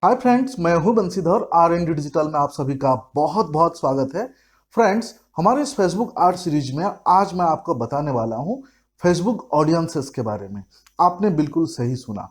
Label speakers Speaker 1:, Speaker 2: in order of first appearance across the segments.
Speaker 1: हाय friends, मैं हूं Bansidhar. R N D digital में आप सभी का बहुत बहुत स्वागत है। फ्रेंड्स, हमारे इस फेसबुक आर्ट सीरीज में आज मैं आपको बताने वाला हूं फेसबुक ऑडियंसेस के बारे में। आपने बिल्कुल सही सुना।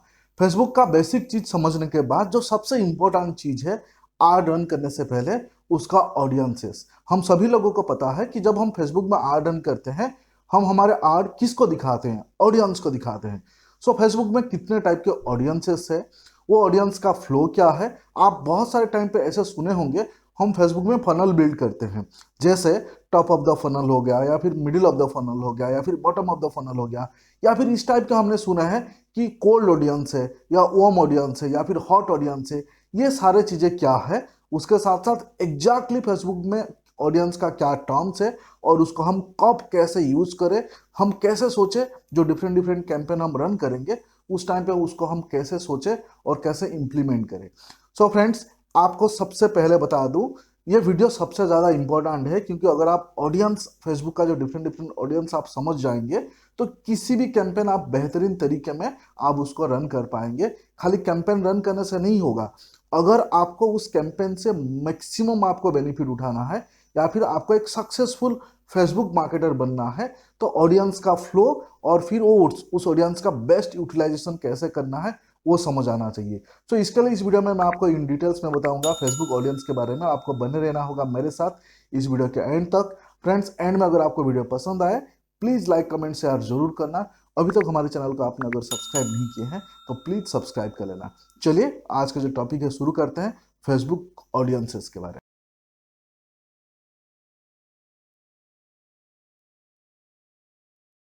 Speaker 1: फेसबुक का बेसिक चीज समझने के बाद जो सबसे इंपॉर्टेंट चीज है आर रन करने से पहले, उसका ऑडियंसेस। हम सभी लोगों को पता है कि जब हम फेसबुक में आर रन करते हैं, हम हमारे आर किसको दिखाते हैं? ऑडियंस को दिखाते हैं। सो फेसबुक में कितने टाइप के ऑडियंसेस है, वो ऑडियंस का फ्लो क्या है। आप बहुत सारे टाइम पे ऐसे सुने होंगे, हम फेसबुक में फनल बिल्ड करते हैं। जैसे टॉप ऑफ द फनल हो गया, या फिर मिडिल ऑफ द फनल हो गया, या फिर बॉटम ऑफ द फनल हो गया, या फिर इस टाइप का हमने सुना है कि कोल्ड ऑडियंस है, या वार्म ऑडियंस है, या फिर हॉट ऑडियंस है। ये सारे चीजें क्या है, उसके साथ साथ एग्जैक्टली फेसबुक में ऑडियंस का क्या टर्म्स है, और उसको हम कब कैसे यूज करें, हम कैसे सोचे जो डिफरेंट डिफरेंट कैंपेन हम रन करेंगे उस टाइम पे उसको हम कैसे सोचे और कैसे इंप्लीमेंट करें। सो फ्रेंड्स, आपको सबसे पहले बता दूं, ये वीडियो सबसे ज़्यादा इंपॉर्टेंट है, क्योंकि अगर आप ऑडियंस, फेसबुक का जो डिफरेंट डिफरेंट ऑडियंस आप समझ जाएंगे, तो किसी भी कैंपेन आप बेहतरीन तरीके में आप उसको रन कर पाएंगे। खाली कैंपेन रन करने से नहीं होगा। अगर आपको उस कैंपेन से मैक्सिमम आपको बेनिफिट उठाना है, या फिर आपको एक सक्सेसफुल फेसबुक मार्केटर बनना है, तो ऑडियंस का फ्लो और फिर वो उस ऑडियंस का बेस्ट यूटिलाइजेशन कैसे करना है, वो समझ आना चाहिए। तो इसके लिए इस वीडियो में मैं आपको इन डिटेल्स में बताऊंगा फेसबुक ऑडियंस के बारे में। आपको बने रहना होगा मेरे साथ इस वीडियो के एंड तक। फ्रेंड्स, एंड में अगर आपको वीडियो पसंद आए, प्लीज लाइक कमेंट शेयर जरूर करना। अभी तक हमारे चैनल को आपने अगर सब्सक्राइब नहीं किए हैं तो प्लीज सब्सक्राइब कर लेना। चलिए आज का जो टॉपिक है शुरू करते हैं, फेसबुक ऑडियंसेस के बारे में।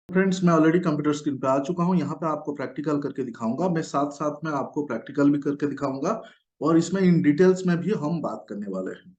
Speaker 1: फ्रेंड्स, मैं ऑलरेडी कंप्यूटर स्क्रीन पे आ चुका हूँ। यहाँ पे आपको प्रैक्टिकल करके दिखाऊंगा, मैं साथ साथ में आपको प्रैक्टिकल भी करके दिखाऊंगा, और इसमें इन डिटेल्स में भी हम बात करने वाले हैं।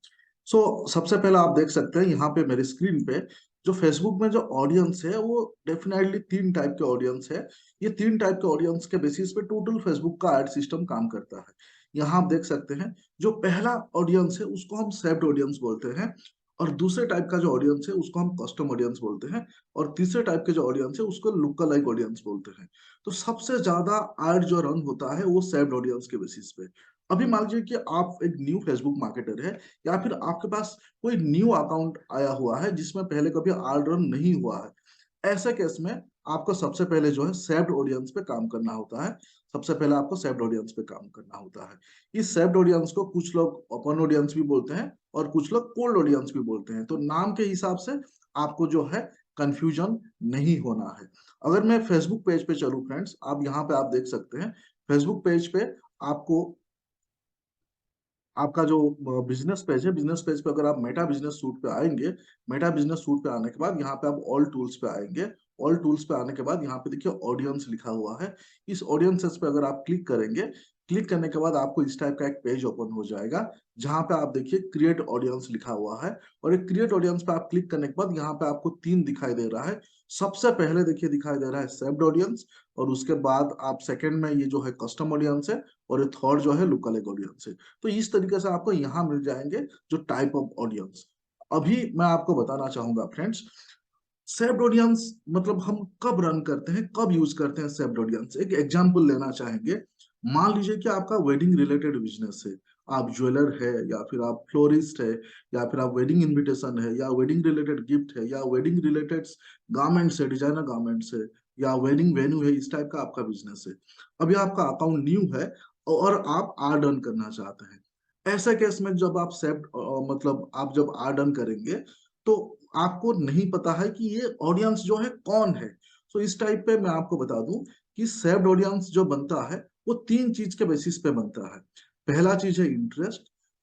Speaker 1: सबसे पहले आप देख सकते हैं यहाँ पे मेरे स्क्रीन पे जो फेसबुक में जो ऑडियंस है, वो डेफिनेटली तीन टाइप के ऑडियंस है। ये तीन टाइप के ऑडियंस के बेसिस पे टोटल फेसबुक का एड सिस्टम काम करता है। यहाँ आप देख सकते हैं, जो पहला ऑडियंस है उसको हम सेव्ड ऑडियंस बोलते हैं, और दूसरे टाइप का जो ऑडियंस है उसको हम कस्टम ऑडियंस बोलते हैं, और तीसरे टाइप के जो ऑडियंस है उसको लुक लाइक ऑडियंस बोलते हैं। तो सबसे ज्यादा एड जो रन होता है वो सेव्ड ऑडियंस के बेसिस पे। अभी मान लीजिए कि आप एक न्यू फेसबुक मार्केटर है, या फिर आपके पास कोई न्यू अकाउंट आया हुआ है जिसमें पहले कभी एड रन नहीं हुआ है। ऐसे केस में आपको सबसे पहले जो है सेव्ड ऑडियंस पे काम करना होता है। सबसे पहले आपको सेव्ड ऑडियंस पे काम करना होता है। इस सेव्ड ऑडियंस को कुछ लोग ओपन ऑडियंस भी बोलते हैं, और कुछ लोग कोल्ड ऑडियंस भी बोलते हैं। तो नाम के हिसाब से आपको जो है कंफ्यूजन नहीं होना है। अगर मैं फेसबुक पेज पे चलूं फ्रेंड्स, आप यहाँ पे आप देख सकते हैं फेसबुक पेज पे आपको आपका जो बिजनेस पेज है, बिजनेस पेज पे अगर आप मेटा बिजनेस सूट पे आएंगे, मेटा बिजनेस सूट पे आने के बाद यहाँ पे आप ऑल टूल्स पे आएंगे। ऑल टूल्स पे आने के बाद यहाँ पे देखिए ऑडियंस लिखा हुआ है। इस ऑडियंसेस पे अगर आप क्लिक करेंगे, क्लिक करने के बाद आपको इस टाइप का एक पेज ओपन हो जाएगा, जहां पे आप देखिए क्रिएट ऑडियंस लिखा हुआ है। और एक क्रिएट ऑडियंस पे आप क्लिक करने के बाद यहाँ पे आपको तीन दिखाई दे रहा है। सबसे पहले देखिए दिखाई दे रहा है सेव्ड ऑडियंस, और उसके बाद आप सेकंड में ये जो है कस्टम ऑडियंस है, और ये थर्ड जो है लुक अलाइक ऑडियंस है। तो इस तरीके से आपको यहाँ मिल जाएंगे जो टाइप ऑफ ऑडियंस। अभी मैं आपको बताना चाहूंगा फ्रेंड्स, सेव्ड ऑडियंस मतलब हम कब रन करते हैं, कब यूज करते हैं सेव्ड ऑडियंस। एक एग्जांपल लेना चाहेंगे। मान लीजिए कि आपका वेडिंग रिलेटेड बिजनेस है, आप ज्वेलर है, या फिर आप फ्लोरिस्ट है, या फिर आप वेडिंग इनविटेशन है, या वेडिंग रिलेटेड गिफ्ट है, या वेडिंग रिलेटेड गारमेंट्स है, डिजाइनर गारमेंट्स है, या वेडिंग वेन्यू है, इस टाइप का आपका बिजनेस है। अभी आपका अकाउंट न्यू है और आप आर डन करना चाहते हैं। ऐसे केस में जब आप सेव्ड मतलब आप जब आर डन करेंगे, तो आपको नहीं पता है कि ये ऑडियंस जो है कौन है। तो इस टाइप पे मैं आपको बता दूं कि सेव्ड ऑडियंस जो बनता है वो तीन चीज के बेसिस पे बनता है। पहला चीज है इंटरेस्ट,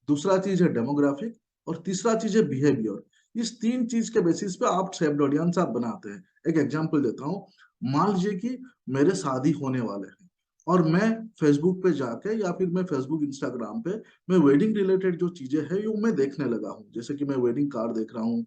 Speaker 1: दूसरा चीज है डेमोग्राफिक, और तीसरा चीज है बिहेवियर। इस तीन चीज के बेसिस पे आप सेव्ड ऑडियंस आप बनाते हैं। एक एग्जांपल देता हूँ। मान लीजिए कि मेरे शादी होने वाले हैं, और मैं फेसबुक पे जाके, या फिर मैं फेसबुक इंस्टाग्राम पे मैं वेडिंग रिलेटेड जो चीजें हैं वो मैं देखने लगा हूँ। जैसे कि मैं वेडिंग कार्ड देख रहा हूँ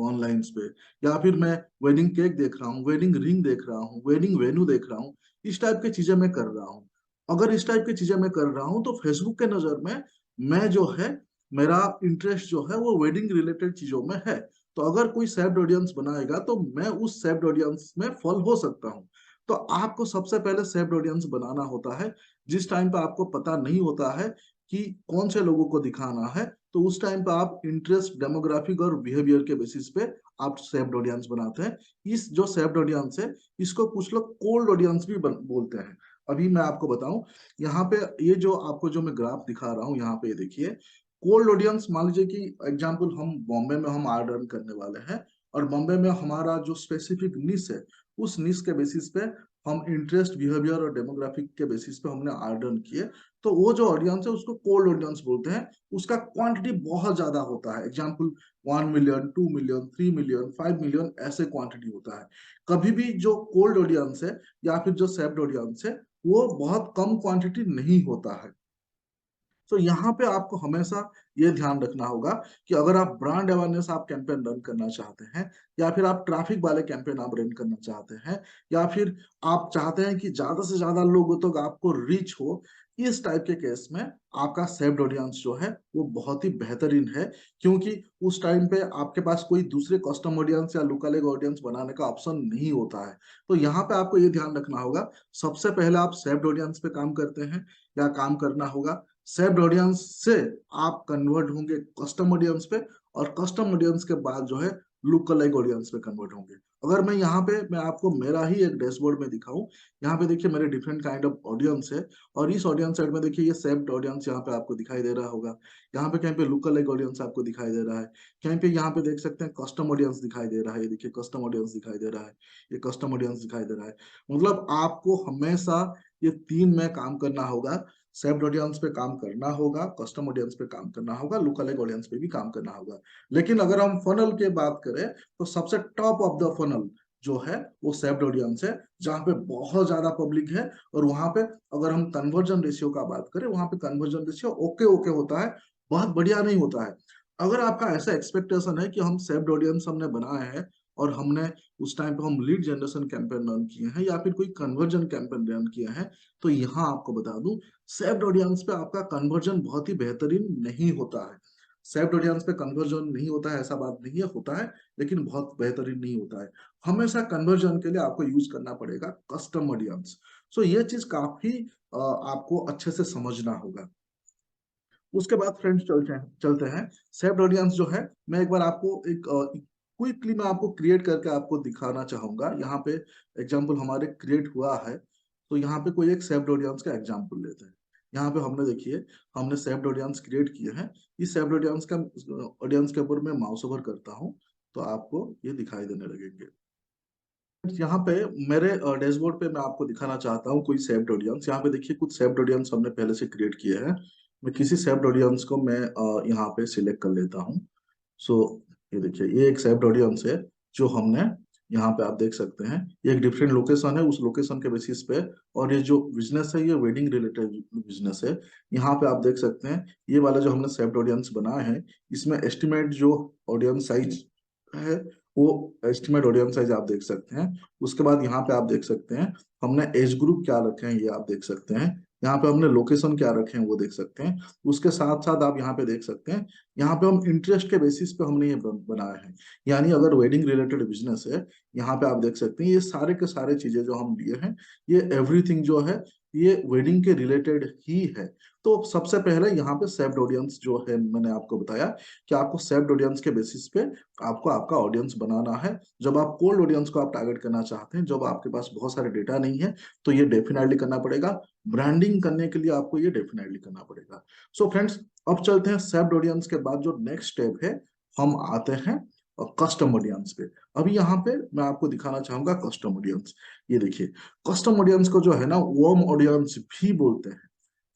Speaker 1: ऑनलाइन पे, या फिर मैं वेडिंग केक देख रहा हूँ, वेडिंग रिंग देख रहा हूँ, वेडिंग वेन्यू देख रहा हूँ। इस टाइप की चीजें मैं कर रहा हूँ। अगर इस टाइप की चीजें मैं कर रहा हूँ, तो फेसबुक के नजर में मैं जो है, मेरा इंटरेस्ट जो है वो वेडिंग रिलेटेड चीजों में है। तो अगर कोई सेव्ड ऑडियंस बनाएगा, तो मैं उस सेव्ड ऑडियंस में फॉल हो सकता हूँ। तो आपको सबसे पहले सेव्ड ऑडियंस बनाना होता है। जिस टाइम पे आपको पता नहीं होता है कि कौन से लोगों को दिखाना है, तो उस टाइम पे आप इंटरेस्ट, डेमोग्राफिक और बिहेवियर के बेसिस पे आप सेव्ड ऑडियंस बनाते हैं। इस जो सेव्ड ऑडियंस है, इसको कुछ लोग कोल्ड ऑडियंस भी बोलते हैं। अभी मैं आपको बताऊं, यहाँ पे ये जो आपको जो मैं ग्राफ दिखा रहा हूँ, यहाँ पे ये देखिए, कोल्ड ऑडियंस, मान लीजिए कि एग्जाम्पल हम बॉम्बे में हम आर रन करने वाले हैं, और बॉम्बे में हमारा जो स्पेसिफिक निश है, उस निश के बेसिस पे हम इंटरेस्ट, बिहेवियर और डेमोग्राफिक के बेसिस पे हमने आर रन किए, तो वो जो ऑडियंस है उसको कोल्ड ऑडियंस बोलते हैं। उसका क्वांटिटी बहुत ज्यादा होता है, example 1 million, 2 million, 3 million, 5 million, ऐसे क्वांटिटी होता है। कभी भी जो कोल्ड ऑडियंस है या फिर जो सेव्ड ऑडियंस है, वो बहुत कम क्वांटिटी नहीं होता है। तो यहाँ पे आपको हमेशा ये ध्यान रखना होगा कि अगर आप ब्रांड अवेयरनेस आप कैंपेन रन करना चाहते हैं, या फिर आप ट्रैफिक वाले कैंपेन आप रन करना चाहते हैं, या फिर आप चाहते हैं कि ज्यादा से ज्यादा लोगों तक आपको रीच हो, इस टाइप के केस में आपका सेव्ड ऑडियंस जो है वो बहुत ही बेहतरीन है। क्योंकि उस टाइम पे आपके पास कोई दूसरे कस्टम ऑडियंस या लुकल ऑडियंस बनाने का ऑप्शन नहीं होता है। तो यहाँ पे आपको ये ध्यान रखना होगा, सबसे पहले आप सेव्ड ऑडियंस पे काम करते हैं या काम करना होगा। सेव्ड ऑडियंस से आप कन्वर्ट होंगे कस्टम ऑडियंस पे, और कस्टम ऑडियंस के बाद जो है लुक अलाइक ऑडियंस पे कन्वर्ट होंगे। अगर मैं यहाँ पे मैं आपको मेरा ही एक डैशबोर्ड में दिखाऊं, यहाँ पे देखिए मेरे डिफरेंट काइंड ऑफ ऑडियंस है, और इस ऑडियंस साइड में देखिए ये सेव्ड ऑडियंस यहाँ पे आपको दिखाई दे रहा होगा। यहाँ पे कहीं पे लुक अलाइक ऑडियंस आपको दिखाई दे रहा है, कहीं पे यहाँ पे देख सकते हैं कस्टम ऑडियंस दिखाई दे रहा है, ये देखिए कस्टम ऑडियंस दिखाई दे रहा है, ये कस्टम ऑडियंस दिखाई दे रहा है। मतलब आपको हमेशा ये तीन में काम करना होगा। सेव्ड ऑडियंस पे काम करना होगा, कस्टम ऑडियंस पे काम करना होगा, लुक अलाइक ऑडियंस पे भी काम करना होगा। लेकिन अगर हम फनल की बात करें, तो सबसे टॉप ऑफ द फनल जो है वो सेव्ड ऑडियंस है, जहां पे बहुत ज्यादा पब्लिक है। और वहां पे अगर हम कन्वर्जन रेशियो का बात करें, वहां पे कन्वर्जन रेशियो ओके ओके होता है, बहुत बढ़िया नहीं होता है। अगर आपका ऐसा एक्सपेक्टेशन है कि हम सेव्ड ऑडियंस हमने बनाए हैं, और हमने उस टाइम पे हम लीड जनरेशन कैंपेन रन किए हैं या फिर कोई कन्वर्जन कैंपेन रन किए हैं, तो यहाँ आपको बता दूं, सेव्ड ऑडियंस पे आपका कन्वर्जन बहुत ही बेहतरीन नहीं होता है। सेव्ड ऑडियंस पे कन्वर्जन नहीं होता है ऐसा बात नहीं है, होता है, लेकिन बहुत बेहतरीन नहीं होता है। हमेशा कन्वर्जन के लिए आपको यूज करना पड़ेगा कस्टम ऑडियंस। सो ये चीज काफी आपको अच्छे से समझना होगा। उसके बाद फ्रेंड्स चलते हैं सेव्ड ऑडियंस जो है, मैं एक बार आपको एक क्विकली मैं आपको क्रिएट करके आपको दिखाना चाहूंगा। यहाँ पे एग्जांपल हमारे क्रिएट हुआ है, तो यहाँ पे कोई एक सेव्ड ऑडियंस का एग्जांपल लेते हैं। यहाँ पे हमने देखिए, हमने सेव्ड ऑडियंस क्रिएट किए हैं। इस सेव्ड ऑडियंस के ऊपर मैं माउस ओवर करता हूँ, तो आपको ये दिखाई देने लगेंगे। यहाँ पे मेरे डैशबोर्ड पे मैं आपको दिखाना चाहता हूँ कोई सेव्ड ऑडियंस। यहाँ पे देखिए कुछ सेव्ड ऑडियंस हमने पहले से क्रिएट किए हैं। मैं किसी सेव्ड ऑडियंस को मैं यहाँ पे सिलेक्ट कर लेता हूँ। सो ये देखिए, ये एक सेव्ड ऑडियंस है जो हमने, यहाँ पे आप देख सकते हैं, ये एक डिफरेंट लोकेशन है, उस लोकेशन के बेसिस पे। और ये जो बिजनेस है, ये वेडिंग रिलेटेड बिजनेस है। यहाँ पे आप देख सकते हैं, ये वाला जो हमने सेव्ड ऑडियंस बनाए हैं, इसमें एस्टिमेट जो ऑडियंस साइज है, वो एस्टिमेट ऑडियंस साइज आप देख सकते हैं। उसके बाद यहाँ पे आप देख सकते हैं हमने एज ग्रुप क्या रखे हैं, ये आप देख सकते हैं। यहाँ पे हमने लोकेशन क्या रखे हैं वो देख सकते हैं। उसके साथ साथ आप यहाँ पे देख सकते हैं, यहाँ पे हम इंटरेस्ट के बेसिस पे हमने ये बनाया है। यानी अगर वेडिंग रिलेटेड बिजनेस है, यहाँ पे आप देख सकते हैं ये सारे के सारे चीजें जो हम लिए हैं, ये एवरीथिंग जो है ये वेडिंग के रिलेटेड ही है। तो सबसे पहले यहाँ पे सेव्ड ऑडियंस जो है, मैंने आपको बताया कि आपको सेव्ड ऑडियंस के बेसिस पे आपको आपका ऑडियंस बनाना है। जब आप कोल्ड ऑडियंस को आप टारगेट करना चाहते हैं, जब आपके पास बहुत सारे डेटा नहीं है, तो ये डेफिनेटली करना पड़ेगा। ब्रांडिंग करने के लिए आपको ये डेफिनेटली करना पड़ेगा। सो फ्रेंड्स, अब चलते हैं सेव्ड ऑडियंस के बाद जो नेक्स्ट स्टेप है, हम आते हैं कस्टम ऑडियंस पे। अभी यहाँ पे मैं आपको दिखाना चाहूंगा कस्टम ऑडियंस। ये देखिए, कस्टम ऑडियंस को जो है ना वार्म ऑडियंस भी बोलते हैं।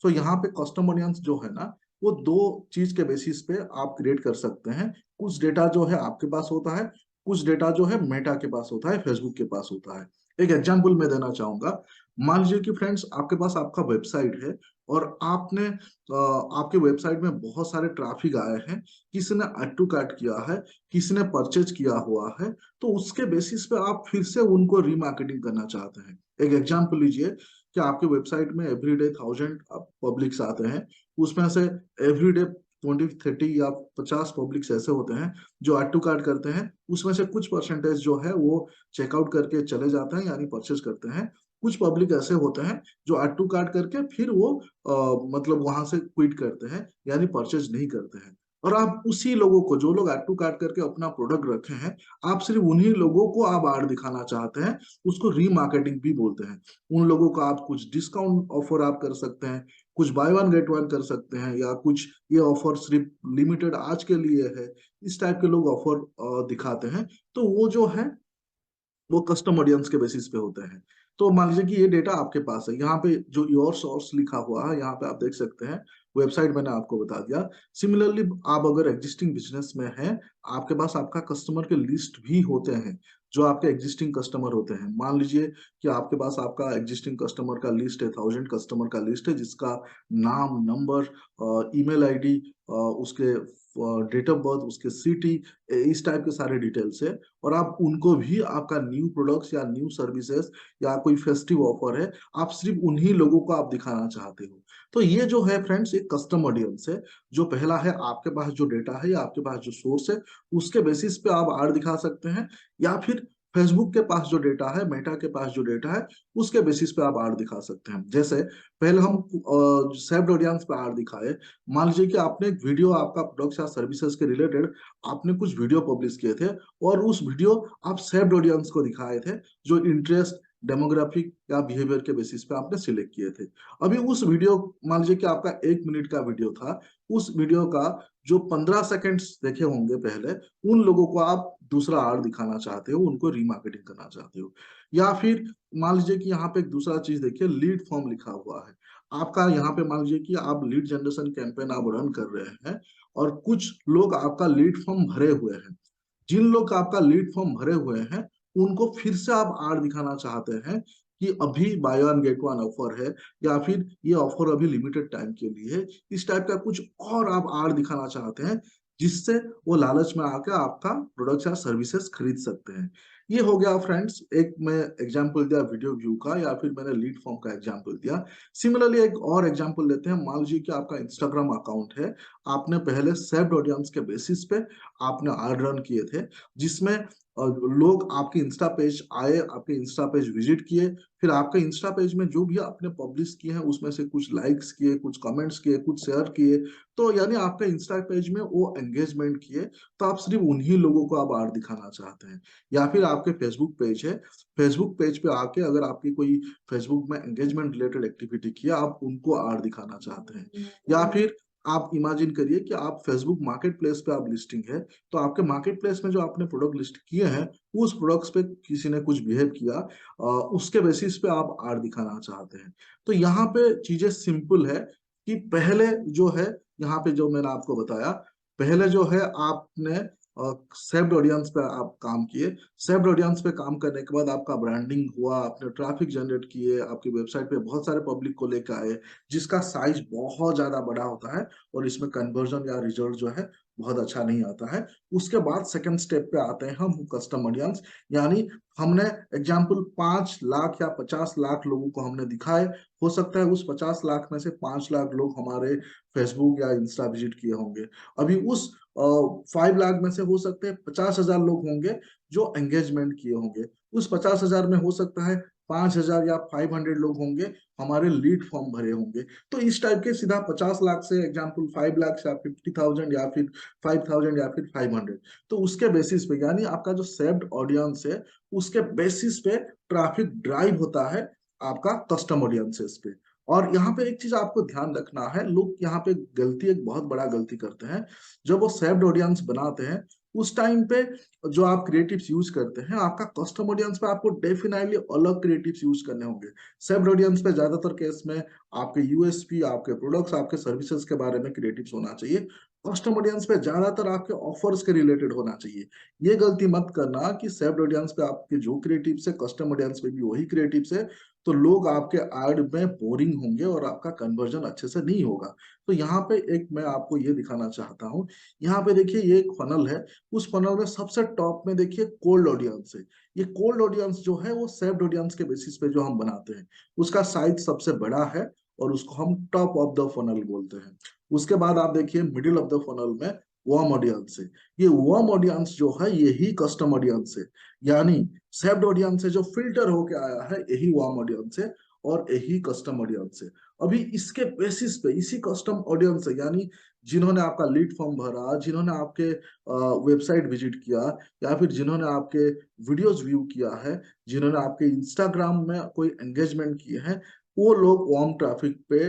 Speaker 1: तो यहाँ पे कस्टम ऑडियंस जो है ना, वो दो चीज के बेसिस पे आप क्रिएट कर सकते हैं। कुछ डेटा जो है आपके पास होता है, कुछ डेटा जो है मेटा के पास होता है, फेसबुक के पास होता है। एक एग्जांपल मैं देना चाहूंगा। मान लीजिए कि फ्रेंड्स आपके पास आपका वेबसाइट है, और आपने आपके वेबसाइट में बहुत सारे ट्रैफिक आए हैं, किसी ने ऐड टू कार्ट किया है, किसी ने परचेज किया हुआ है, तो उसके बेसिस पे आप फिर से उनको रीमार्केटिंग करना चाहते हैं। एक एग्जांपल लीजिए कि आपके वेबसाइट में एवरीडे 1000 पब्लिक्स आते हैं, उसमें से एवरीडे 20 30 या 50 पब्लिक्स ऐसे होते हैं जो ऐड टू कार्ट करते हैं। उसमें से कुछ परसेंटेज जो है वो चेकआउट करके चले जाते हैं यानी परचेज करते हैं। कुछ पब्लिक ऐसे होते हैं जो ऐड टू कार्ट करके फिर वो मतलब वहां से क्विट करते हैं यानी परचेज नहीं करते हैं। और आप उसी लोगों को, जो लोग ऐड टू कार्ट करके अपना प्रोडक्ट रखे हैं, आप सिर्फ उन्हीं लोगों को आप आड़ दिखाना चाहते हैं। उसको रीमार्केटिंग भी बोलते हैं। उन लोगों का आप कुछ डिस्काउंट ऑफर आप कर सकते हैं, कुछ बाय वन गेट वन कर सकते हैं, या कुछ ये ऑफर सिर्फ लिमिटेड आज के लिए है, इस टाइप के लोग ऑफर दिखाते हैं। तो वो जो है वो कस्टम ऑडियंस के बेसिस पे होते हैं। तो मान लीजिए कि ये डेटा आपके पास है, यहाँ पे जो योर सोर्स लिखा हुआ है यहाँ पे आप देख सकते हैं। वेबसाइट मैंने आपको बता दिया। सिमिलरली आप अगर एग्जिस्टिंग बिजनेस में हैं, आपके पास आपका कस्टमर के लिस्ट भी होते हैं, जो आपके एग्जिस्टिंग कस्टमर होते हैं। मान लीजिए कि आपके पास आपका एग्जिस्टिंग कस्टमर का लिस्ट है, 1000 कस्टमर का लिस्ट है, जिसका नाम, नंबर, ईमेल आईडी, उसके डेट ऑफ बर्थ, उसके सिटी, इस टाइप के सारे डिटेल्स है। और आप उनको भी आपका न्यू प्रोडक्ट्स या न्यू सर्विसेज या कोई फेस्टिव ऑफर है, आप सिर्फ उन्हीं लोगों को आप दिखाना चाहते हो। तो ये जो है फ्रेंड्स एक कस्टम ऑडियंस है। जो पहला है, आपके पास जो डेटा है या आपके पास जो सोर्स है, उसके बेसिस पे आप आड़ दिखा सकते हैं। या फिर फेसबुक के पास जो डेटा है, मेटा के पास जो डेटा है, उसके बेसिस पे आप आड़ दिखा सकते हैं। जैसे पहले हम सेव्ड ऑडियंस पे आड़ दिखाए। मान लीजिए कि आपने एक वीडियो, आपका प्रोडक्ट्स या सर्विसेज के रिलेटेड आपने कुछ वीडियो पब्लिश किए थे, और उस वीडियो आप सेव्ड ऑडियंस को दिखाए थे, जो इंटरेस्ट, डेमोग्राफिक या बिहेवियर के बेसिस पे आपने सिलेक्ट किए थे। अभी उस वीडियो, मान लीजिए कि आपका 1 मिनट का वीडियो था, उस वीडियो का जो 15 सेकेंड्स देखे होंगे पहले, उन लोगों को आप दूसरा आड़ दिखाना चाहते हो, उनको रीमार्केटिंग करना चाहते हो। या फिर मान लीजिए कि यहाँ पे एक दूसरा चीज देखिए, लीड फॉर्म लिखा हुआ है आपका। यहाँ पे मान लीजिए कि आप लीड जनरेशन कैंपेन आप रन कर रहे हैं, और कुछ लोग आपका लीड फॉर्म भरे हुए हैं। जिन लोग आपका लीड फॉर्म भरे हुए हैं, उनको फिर से आप आड़ दिखाना चाहते हैं कि अभी by one get one offer है, या फिर ये ऑफर अभी लिमिटेड टाइम के लिए है। इस टाइप का कुछ और आप आड़ दिखाना चाहते हैं, जिससे वो लालच में आकर आपका प्रोडक्ट या सर्विसेज खरीद सकते हैं। ये हो गया फ्रेंड्स, एक मैं एग्जांपल दिया वीडियो व्यू का, या फिर मैंने लीड फॉर्म का एग्जांपल दिया। सिमिलरली एक और एग्जांपल लेते हैं। मान लीजिए कि आपका इंस्टाग्राम अकाउंट है, आपने पहले सेव्ड ऑडियंस के बेसिस पे आपने एड रन किए थे, जिसमें लोग आपके इंस्टा पेज आए, आपके इंस्टा पेज विजिट किए, फिर आपके इंस्टा पेज में जो भी आपने पब्लिश किए हैं उसमें से कुछ लाइक्स किए, कुछ कमेंट्स किए, कुछ शेयर किए। तो यानी आपके इंस्टा पेज में वो एंगेजमेंट किए। तो आप सिर्फ उन्हीं लोगों को आप आड़ दिखाना चाहते हैं। या फिर आपके फेसबुक पेज है, फेसबुक पेज पे आके अगर आपकी कोई फेसबुक में एंगेजमेंट रिलेटेड एक्टिविटी किया, आप उनको आड़ दिखाना चाहते हैं। या फिर आप इमेजिन करिए कि आप फेसबुक मार्केट प्लेस पे आप लिस्टिंग है, तो आपके मार्केट प्लेस में जो आपने प्रोडक्ट लिस्ट किए हैं, उस प्रोडक्ट्स पे किसी ने कुछ बिहेव किया, उसके बेसिस पे आप आड़ दिखाना चाहते हैं। तो यहाँ पे चीजें सिंपल है कि पहले जो है, यहाँ पे जो मैंने आपको बताया, पहले जो है आपने सेव्ड ऑडियंस पे आप काम किए। सेव्ड ऑडियंस पे काम करने के बाद आपका ब्रांडिंग हुआ, आपने ट्रैफिक जनरेट किए, आपकी वेबसाइट पे बहुत सारे पब्लिक को लेकर आए, जिसका साइज बहुत ज्यादा बड़ा होता है, और इसमें कन्वर्जन या रिजल्ट जो है बहुत अच्छा नहीं आता है। उसके बाद सेकंड स्टेप पे आते हैं हम, कस्टम ऑडियंस। यानी हमने एग्जाम्पल 5 लाख या 50 लाख लोगों को हमने दिखाए। हो सकता है उस 50 लाख में से 5 लाख लोग हमारे फेसबुक या इंस्टा विजिट किए होंगे। अभी उस 5 लाख में से हो सकते हैं 50,000 लोग होंगे जो एंगेजमेंट किए होंगे। उस 50,000 में हो सकता है 5,000 या 500 लोग होंगे हमारे लीड फॉर्म भरे होंगे। तो इस टाइप के सीधा 50 लाख से एग्जाम्पल 5 लाख या 50,000 या फिर 5,000 या फिर 500, तो उसके बेसिस पे, यानी आपका जो सेव्ड ऑडियंस है, उसके बेसिस पे ट्रैफिक ड्राइव होता है आपका कस्टम ऑडियंसेस पे। और यहाँ पे एक चीज आपको ध्यान रखना है, लोग यहाँ पे गलती, एक बहुत बड़ा गलती करते हैं। जब वो सेव्ड ऑडियंस बनाते हैं, उस टाइम पे जो आप क्रिएटिव्स यूज करते हैं, आपका कस्टम ऑडियंस पे आपको डेफिनेटली अलग क्रिएटिव्स यूज करने होंगे। सेव्ड ऑडियंस पे ज्यादातर केस में आपके यूएसपी, आपके प्रोडक्ट्स, आपके सर्विसेज के बारे में क्रिएटिव्स होना चाहिए। कस्टम ऑडियंस पे ज्यादातर आपके ऑफर्स के रिलेटेड होना चाहिए। ये गलती मत करना कि सेव्ड ऑडियंस पे आपके जो क्रिएटिव्स है, कस्टम ऑडियंस पे भी वही क्रिएटिव्स है, तो लोग आपके ऐड में बोरिंग होंगे और आपका कन्वर्जन अच्छे से नहीं होगा। तो यहाँ पे एक मैं आपको ये दिखाना चाहता हूँ। यहाँ पे देखिए ये एक फनल है। उस फनल में सबसे टॉप में देखिए कोल्ड ऑडियंस है। ये कोल्ड ऑडियंस जो है वो सेव्ड ऑडियंस के बेसिस पे जो हम बनाते हैं, उसका साइज सबसे बड़ा है और उसको हम टॉप ऑफ द फनल बोलते हैं। उसके बाद आप देखिए मिडिल ऑफ द फनल में वार्म ऑडियंस है। ये वार्म ऑडियंस जो है यही कस्टम ऑडियंस है, यानी सेव्ड ऑडियंस से जो फिल्टर होके आया है यही वार्म ऑडियंस है और यही कस्टम ऑडियंस है। अभी इसके बेसिस पे इसी कस्टम ऑडियंस है, यानी जिन्होंने आपका लीड फॉर्म भरा, जिन्होंने आपके वेबसाइट विजिट किया, या फिर जिन्होंने आपके वीडियोस व्यू किया है, जिन्होंने आपके इंस्टाग्राम में कोई एंगेजमेंट किए हैं, वो लोग वार्म ट्रैफिक पे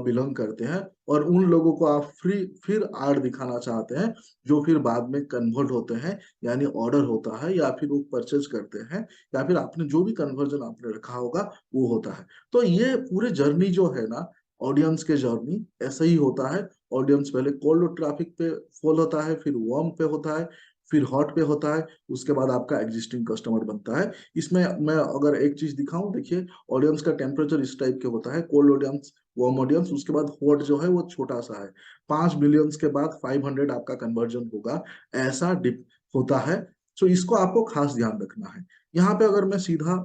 Speaker 1: बिलोंग करते हैं। और उन लोगों को आप फिर ऐड दिखाना चाहते हैं जो फिर बाद में कन्वर्ट होते हैं, यानी ऑर्डर होता है या फिर वो परचेज करते हैं, या फिर आपने जो भी कन्वर्जन आपने रखा होगा वो होता है। तो ये पूरे जर्नी जो है ना, ऑडियंस के जर्नी ऐसा ही होता है। ऑडियंस पहले कोल्ड ट्रैफिक पे फॉल होता है, फिर वार्म पे होता है, फिर हॉट पे होता है, उसके बाद आपका एग्जिस्टिंग कस्टमर बनता है। इसमें मैं अगर एक चीज दिखाऊं, देखिए ऑडियंस का टेम्परेचर इस टाइप के होता है, कोल्ड ऑडियंस, वार्म ऑडियंस, उसके बाद हॉट जो है वो छोटा सा है। 5 मिलियंस के बाद 500 आपका कन्वर्जन होगा, ऐसा डिप होता है। तो इसको आपको खास ध्यान रखना है। यहाँ पे अगर मैं सीधा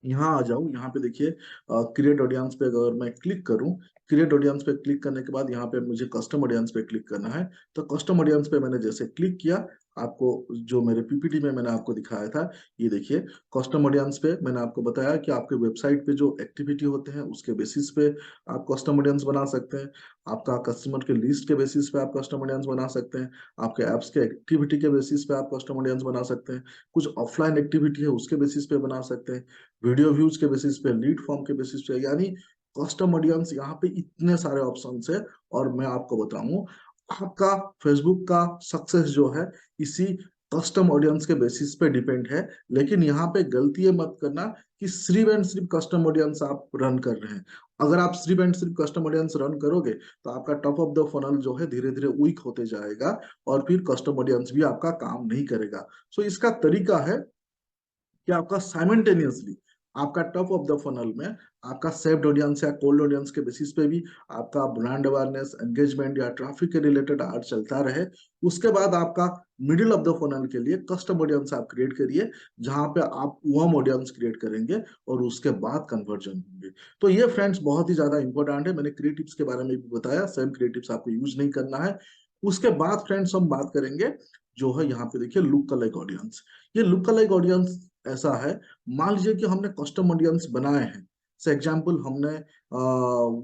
Speaker 1: यहाँ आ जाऊं, यहाँ पे देखिए क्रिएट ऑडियंस पे अगर मैं क्लिक करूं, क्रिएट ऑडियंस पे क्लिक करने के बाद यहाँ पे मुझे कस्टम ऑडियंस पे क्लिक करना है। तो कस्टम ऑडियंस पे मैंने जैसे क्लिक किया, आपको जो मेरे पीपीटी में मैंने आपको दिखाया था, ये देखिए कस्टम ऑडियंस पे मैंने आपको बताया कि आपके वेबसाइट पे जो एक्टिविटी होते हैं उसके बेसिस पे आप कस्टम ऑडियंस बना सकते हैं। आपका कस्टमर के लिस्ट के बेसिस पे आप कस्टम ऑडियंस बना सकते हैं। आपके ऐप्स के एक्टिविटी के बेसिस पे आप कस्टम ऑडियंस बना सकते हैं। कुछ ऑफलाइन एक्टिविटी है उसके बेसिस पे बना सकते हैं। वीडियो व्यूज के बेसिस पे, लीड फॉर्म के बेसिस पे, यानी कस्टम ऑडियंस यहाँ पे इतने सारे ऑप्शन है। और मैं आपको बताऊं, आपका फेसबुक का सक्सेस जो है इसी कस्टम ऑडियंस के बेसिस पे डिपेंड है। लेकिन यहाँ पे गलती ये मत करना कि सिर्फ एंड सिर्फ कस्टम ऑडियंस आप रन कर रहे हैं। अगर आप सिर्फ एंड सिर्फ कस्टम ऑडियंस रन करोगे तो आपका टॉप ऑफ द फनल जो है धीरे धीरे वीक होते जाएगा और फिर कस्टम ऑडियंस भी आपका काम नहीं करेगा। सो इसका तरीका है कि आपका साइमल्टेनियसली आपका टॉप ऑफ द फनल में आपका सेव्ड ऑडियंस या कोल्ड ऑडियंस के बेसिस पे भी आपका ब्रांड अवेयरनेस, एंगेजमेंट या ट्रैफिक के रिलेटेड आर्ट चलता रहे। उसके बाद आपका मिडिल ऑफ द फनल के लिए कस्टम ऑडियंस आप क्रिएट करिए, जहां पे आप वार्म ऑडियंस क्रिएट करेंगे और उसके बाद कन्वर्जन होंगे। तो ये फ्रेंड्स बहुत ही ज्यादा इंपॉर्टेंट है। मैंने क्रिएटिव्स के बारे में भी बताया, सेम क्रिएटिव्स आपको यूज नहीं करना है। उसके बाद फ्रेंड्स हम बात करेंगे जो है यहाँ पे देखिए लुक अलाइक ऑडियंस। ये लुक अलाइक ऑडियंस ऐसा है, मान लीजिए कि हमने कस्टम ऑडियंस बनाए हैं। से एग्जांपल हमने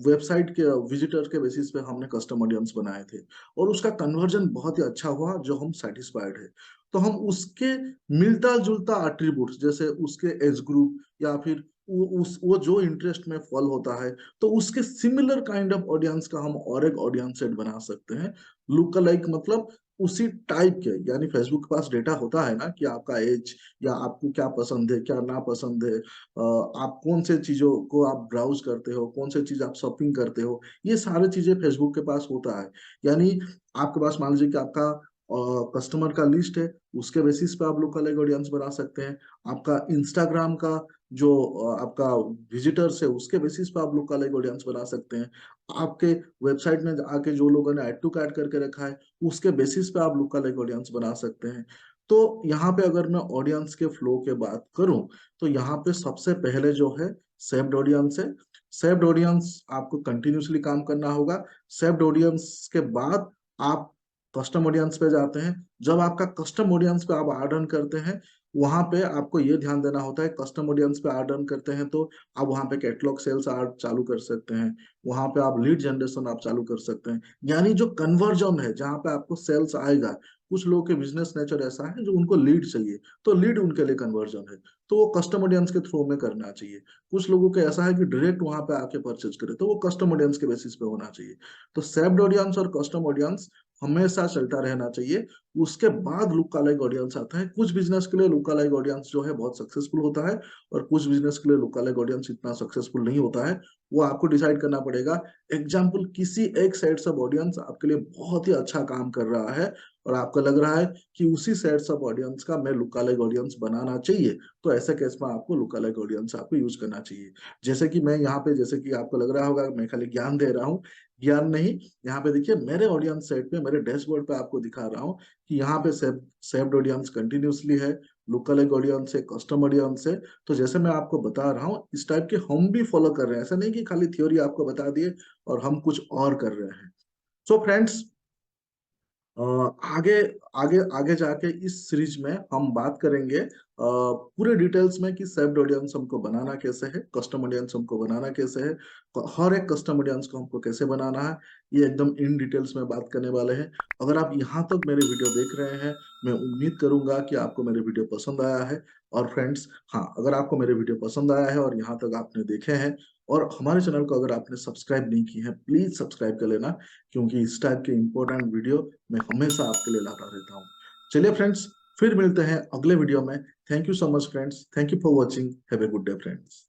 Speaker 1: वेबसाइट के विजिटर के बेसिस पे हमने कस्टम ऑडियंस बनाए थे और उसका कन्वर्जन बहुत ही अच्छा हुआ जो हम सेटिस्फाइड है। तो हम उसके मिलता जुलता एट्रीब्यूट्स, जैसे उसके एज ग्रुप या फिर वो जो इंटरेस्ट में फॉल होता है, तो उसके सिमिलर काइंड ऑफ ऑडियंस का हम और एक ऑडियंस सेट बना सकते हैं। लुक अलाइक मतलब उसी टाइप के, यानी फेसबुक के पास डेटा होता है ना कि आपका एज या आपको क्या पसंद है क्या ना पसंद है, आप कौन से चीजों को आप ब्राउज करते हो, कौन से चीज आप शॉपिंग करते हो, ये सारी चीजें फेसबुक के पास होता है। यानी आपके पास मान लीजिए कि आपका कस्टमर का लिस्ट है, उसके बेसिस पे आप लोग अलग ऑडियंस बना सकते हैं। आपका इंस्टाग्राम का जो आपका विजिटर्स है उसके बेसिस पे आप लोग अलग ऑडियंस बना सकते हैं। आपके वेबसाइट में आके जो लोगों ने ऐड टू कार्ट करके रखा है उसके बेसिस पे आप लोग अलग ऑडियंस बना सकते हैं। तो यहाँ पे अगर मैं ऑडियंस के फ्लो के बात करूं, तो यहाँ पे सबसे पहले जो है सेव्ड ऑडियंस है। सेव्ड ऑडियंस आपको कंटिन्यूसली काम करना होगा। सेव्ड ऑडियंस के बाद आप कस्टम ऑडियंस पे जाते हैं। जब आपका कस्टम ऑडियंस पे आप ऐड ऑन करते हैं, वहां पे आपको ये ध्यान देना होता है, कस्टम ऑडियंस पे ऐड ऑन करते हैं तो आप वहां पे कैटलॉग सेल्स ऐड चालू कर सकते हैं। वहां पे आप लीड जनरेशन आप चालू कर सकते हैं, यानी जो कन्वर्जन है जहां पे आपको सेल्स आएगा। कुछ लोगों के बिजनेस नेचर ऐसा है जो उनको लीड चाहिए, तो लीड उनके लिए कन्वर्जन है, तो वो कस्टम ऑडियंस के थ्रू में करना चाहिए। कुछ लोगों को ऐसा है कि डायरेक्ट वहां पे आके परचेज करे, तो वो कस्टम ऑडियंस के बेसिस पे होना चाहिए। तो सेव्ड ऑडियंस और कस्टम ऑडियंस हमेशा चलता रहना चाहिए। उसके बाद लुक अलाइक ऑडियंस आता है। कुछ बिजनेस के लिए लुक अलाइक ऑडियंस जो है बहुत सक्सेसफुल होता है और कुछ बिजनेस के लिए लुक अलाइक ऑडियंस इतना सक्सेसफुल नहीं होता है। वो आपको डिसाइड करना पड़ेगा। एग्जाम्पल, किसी एक साइड सब ऑडियंस आपके लिए बहुत ही अच्छा काम कर रहा है और आपको लग रहा है कि उसी सेट्स ऑफ ऑडियंस का मैं लुक अलाइक ऑडियंस बनाना चाहिए, तो ऐसे केस में आपको लुक अलाइक ऑडियंस आपको यूज करना चाहिए। जैसे कि मैं यहाँ पे, जैसे कि आपको लग रहा होगा मैं खाली ज्ञान दे रहा हूँ, ज्ञान नहीं, यहाँ पे देखिए मेरे ऑडियंस सेट पे, मेरे डैशबोर्ड पे आपको दिखा रहा हूँ कि यहाँ पे सेव्ड ऑडियंस कंटिन्यूसली है, लुक अलाइक ऑडियंस है, कस्टम ऑडियंस है। तो जैसे मैं आपको बता रहा हूँ इस टाइप के हम भी फॉलो कर रहे हैं, ऐसा नहीं कि खाली थ्योरी आपको बता दिए और हम कुछ और कर रहे हैं। सो फ्रेंड्स, आगे आगे आगे जाके इस सीरीज में हम बात करेंगे पूरे डिटेल्स में कि सेव्ड ऑडियंस हमको बनाना कैसे है, कस्टम ऑडियंस हमको बनाना कैसे है, हर एक कस्टम ऑडियंस को हमको कैसे बनाना है, ये एकदम इन डिटेल्स में बात करने वाले हैं। अगर आप यहाँ तक मेरे वीडियो देख रहे हैं, मैं उम्मीद करूंगा कि आपको मेरे वीडियो पसंद आया है। और फ्रेंड्स, हाँ, अगर आपको मेरे वीडियो पसंद आया है और यहाँ तक आपने देखे हैं और हमारे चैनल को अगर आपने सब्सक्राइब नहीं की है, प्लीज सब्सक्राइब कर लेना, क्योंकि इस टाइप के इंपॉर्टेंट वीडियो मैं हमेशा आपके लिए लाता रहता हूँ। चलिए फ्रेंड्स, फिर मिलते हैं अगले वीडियो में। Thank you so much friends, thank you for watching, have a good day friends.